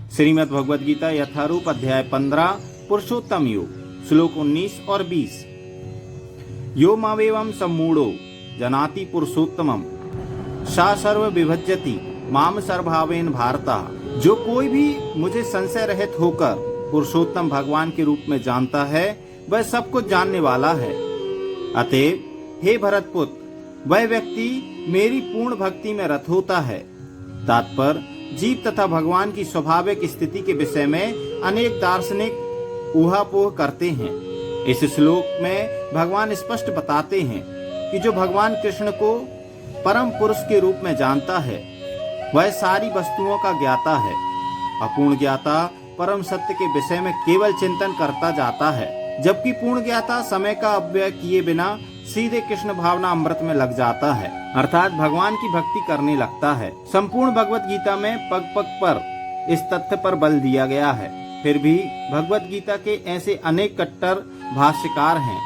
श्रीमद् भगवद गीता यथारूप अध्याय 15 पुरुषोत्तम योग श्लोक 19 और 20। यो मावेवं सम्मूढ़ो जनाति पुरुषोत्तमम सा सर्व विभज्यति माम सर्वभावेन भारता। जो कोई भी मुझे संशय रहित होकर पुरुषोत्तम भगवान के रूप में जानता है वह सब कुछ जानने वाला है। अतएव हे भरतपुत्र, वह व्यक्ति मेरी पूर्ण भक्ति में रत होता है। तात्पर्य, जीव तथा भगवान की स्वाभाविक स्थिति के विषय में अनेक दार्शनिक ऊहापोह करते हैं। इस श्लोक में भगवान स्पष्ट बताते हैं कि जो भगवान कृष्ण को परम पुरुष के रूप में जानता है वह सारी वस्तुओं का ज्ञाता है। अपूर्ण ज्ञाता परम सत्य के विषय में केवल चिंतन करता जाता है, जबकि पूर्ण ज्ञाता समय का अपव्यय किए बिना सीधे कृष्ण भावना अमृत में लग जाता है, अर्थात भगवान की भक्ति करने लगता है। संपूर्ण भगवत गीता में पग पग पर इस तथ्य पर बल दिया गया है। फिर भी भगवत गीता के ऐसे अनेक कट्टर भाष्यकार हैं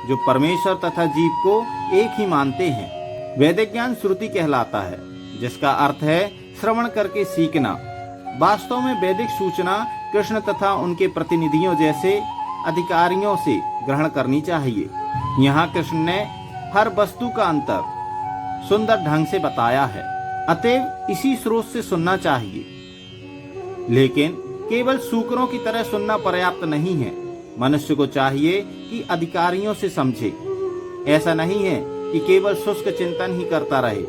जो परमेश्वर तथा जीव को एक ही मानते हैं। वैदिक ज्ञान श्रुति कहलाता है, जिसका अर्थ है श्रवण करके सीखना। वास्तव में वैदिक सूचना कृष्ण तथा उनके प्रतिनिधियों जैसे अधिकारियों से ग्रहण करनी चाहिए। यहाँ कृष्ण ने हर वस्तु का अंतर सुंदर ढंग से बताया है, अतएव इसी स्रोत से सुनना चाहिए। लेकिन केवल सूकरों की तरह सुनना पर्याप्त नहीं है। मनुष्य को चाहिए कि अधिकारियों से समझे। ऐसा नहीं है कि केवल शुष्क चिंतन ही करता रहे।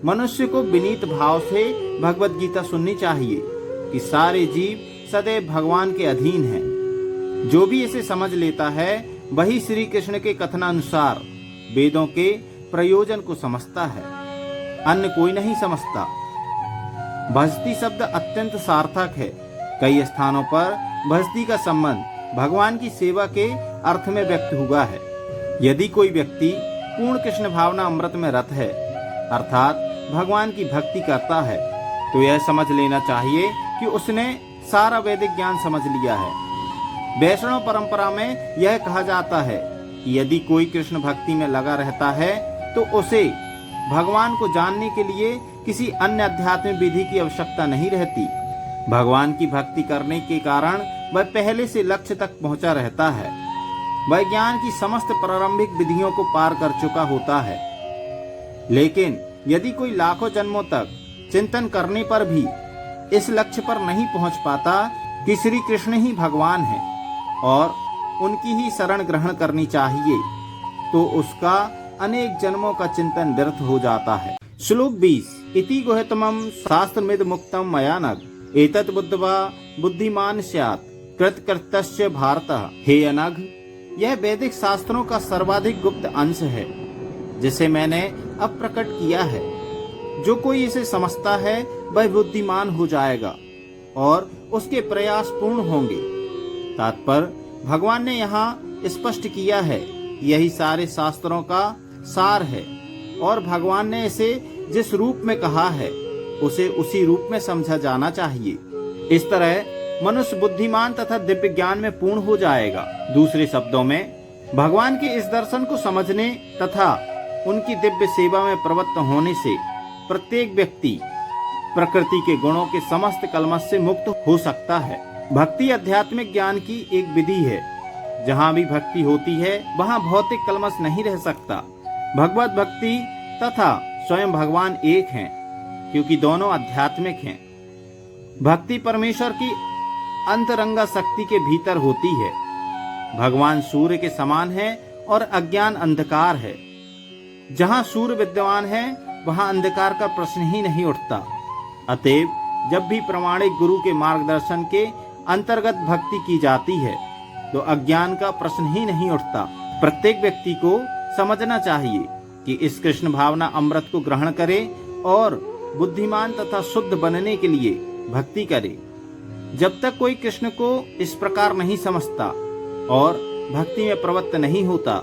मनुष्य को विनीत भाव से भगवत गीता सुननी चाहिए कि सारे जीव सदैव भगवान के अधीन हैं। जो भी इसे समझ लेता है वही श्री कृष्ण के कथनानुसार वेदों के प्रयोजन को समझता है, अन्य कोई नहीं समझता। भजती शब्द अत्यंत सार्थक है। कई स्थानों पर भजती का संबंध भगवान की सेवा के अर्थ में व्यक्त हुआ है। यदि कोई व्यक्ति पूर्ण कृष्ण भावना अमृत में रत है, अर्थात भगवान की भक्ति करता है, तो यह समझ लेना चाहिए कि उसने सारा वैदिक ज्ञान समझ लिया है। वैष्णव परंपरा में यह कहा जाता है कि यदि कोई कृष्ण भक्ति में लगा रहता है तो उसे भगवान को जानने के लिए किसी अन्य आध्यात्मिक विधि की आवश्यकता नहीं रहती। भगवान की भक्ति करने के कारण वह पहले से लक्ष्य तक पहुंचा रहता है। वह ज्ञान की समस्त प्रारंभिक विधियों को पार कर चुका होता है। लेकिन यदि कोई लाखों जन्मों तक चिंतन करने पर भी इस लक्ष्य पर नहीं पहुंच पाता कि श्री कृष्ण ही भगवान है और उनकी ही शरण ग्रहण करनी चाहिए, तो उसका अनेक जन्मों का चिंतन व्यर्थ हो जाता है। श्लोक 20। इति गुह्यतमं शास्त्रमिद मुक्तम मया नघ एतत् बुद्ध्वा बुद्धिमान स्यात् कृतकृत्यस्य भारतः। हे अनघ, यह वैदिक शास्त्रों का सर्वाधिक गुप्त अंश है जिसे मैंने अब प्रकट किया है। जो कोई इसे समझता है वह बुद्धिमान हो जाएगा और उसके प्रयास पूर्ण होंगे। तात्पर्य, भगवान ने यहाँ स्पष्ट किया है यही सारे शास्त्रों का सार है और भगवान ने इसे जिस रूप में कहा है उसे उसी रूप में समझा जाना चाहिए। इस तरह मनुष्य बुद्धिमान तथा दिव्य ज्ञान में पूर्ण हो जाएगा। दूसरे शब्दों में, भगवान के इस दर्शन को समझने तथा उनकी दिव्य सेवा में प्रवृत्त होने से प्रत्येक व्यक्ति प्रकृति के गुणों के समस्त कलमश से मुक्त हो सकता है। भक्ति आध्यात्मिक ज्ञान की एक विधि है। जहाँ भी भक्ति होती है वहाँ भौतिक कलमश नहीं रह सकता। भगवत भक्ति तथा स्वयं भगवान एक हैं, क्योंकि दोनों आध्यात्मिक हैं। भक्ति परमेश्वर की अंतरंगा शक्ति के भीतर होती है। भगवान सूर्य के समान है और अज्ञान अंधकार है। जहाँ सूर्य विद्यमान है वहाँ अंधकार का प्रश्न ही नहीं उठता। अतएव जब भी प्रामाणिक गुरु के मार्गदर्शन के अंतर्गत भक्ति की जाती है तो अज्ञान का प्रश्न ही नहीं उठता। प्रत्येक व्यक्ति को समझना चाहिए कि इस कृष्ण भावना अमृत को ग्रहण करे और बुद्धिमान तथा शुद्ध बनने के लिए भक्ति करे। जब तक कोई कृष्ण को इस प्रकार नहीं समझता और भक्ति में प्रवृत्त नहीं होता,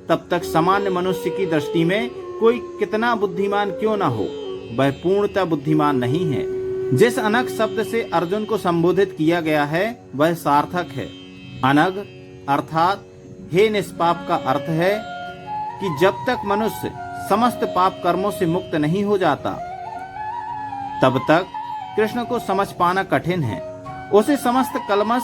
तब तक सामान्य मनुष्य की दृष्टि में कोई कितना बुद्धिमान क्यों न हो, वह पूर्णतः बुद्धिमान नहीं है। जिस अनघ शब्द से अर्जुन को संबोधित किया गया है वह सार्थक है। अनघ अर्थात हे निष्पाप का अर्थ है कि जब तक मनुष्य समस्त पाप कर्मों से मुक्त नहीं हो जाता तब तक कृष्ण को समझ पाना कठिन है। उसे समस्त कलमश,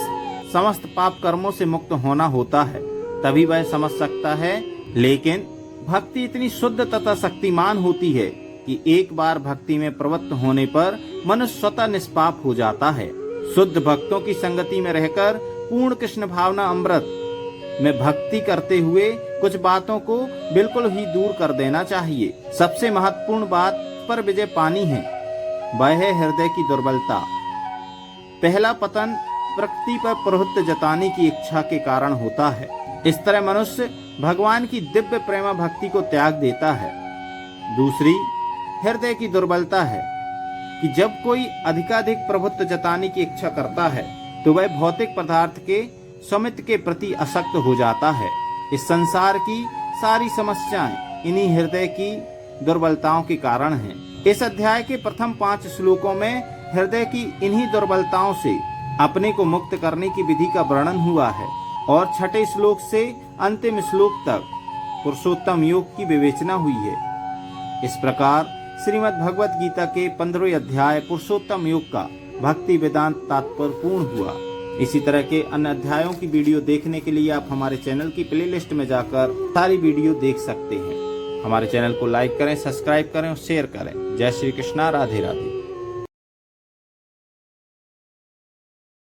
समस्त पाप कर्मों से मुक्त होना होता है, तभी वह समझ सकता है। लेकिन भक्ति इतनी शुद्ध तथा शक्तिमान होती है कि एक बार भक्ति में प्रवृत्त होने पर मनुष्य स्वतः निष्पाप हो जाता है। शुद्ध भक्तों की संगति में रहकर पूर्ण कृष्ण भावना अमृत में भक्ति करते हुए कुछ बातों को बिल्कुल ही दूर कर देना चाहिए। सबसे महत्वपूर्ण बात पर विजय पानी है, वह है हृदय की दुर्बलता। पहला पतन प्रकृति पर प्रभुत्व जताने की इच्छा के कारण होता है। इस तरह मनुष्य भगवान की दिव्य प्रेम भक्ति को त्याग देता है। दूसरी हृदय की दुर्बलता है कि जब कोई अधिकाधिक प्रभुत्व जताने की इच्छा करता है तो वह भौतिक पदार्थ के स्वामित्व के प्रति आसक्त हो जाता है। इस संसार की सारी समस्याएं इन्हीं हृदय की दुर्बलताओं के कारण हैं। इस अध्याय के प्रथम 5 श्लोकों में हृदय की इन्हीं दुर्बलताओं से अपने को मुक्त करने की विधि का वर्णन हुआ है और 6ठे श्लोक से अंतिम श्लोक तक पुरुषोत्तम योग की विवेचना हुई है। इस प्रकार श्रीमद् भगवत गीता के 15वें अध्याय पुरुषोत्तम योग का भक्ति वेदांत तात्पर्य पूर्ण हुआ। इसी तरह के अन्य अध्यायों की वीडियो देखने के लिए आप हमारे चैनल की प्लेलिस्ट में जाकर सारी वीडियो देख सकते हैं। हमारे चैनल को लाइक करें, सब्सक्राइब करें और शेयर करें। जय श्री कृष्णा, राधे राधे।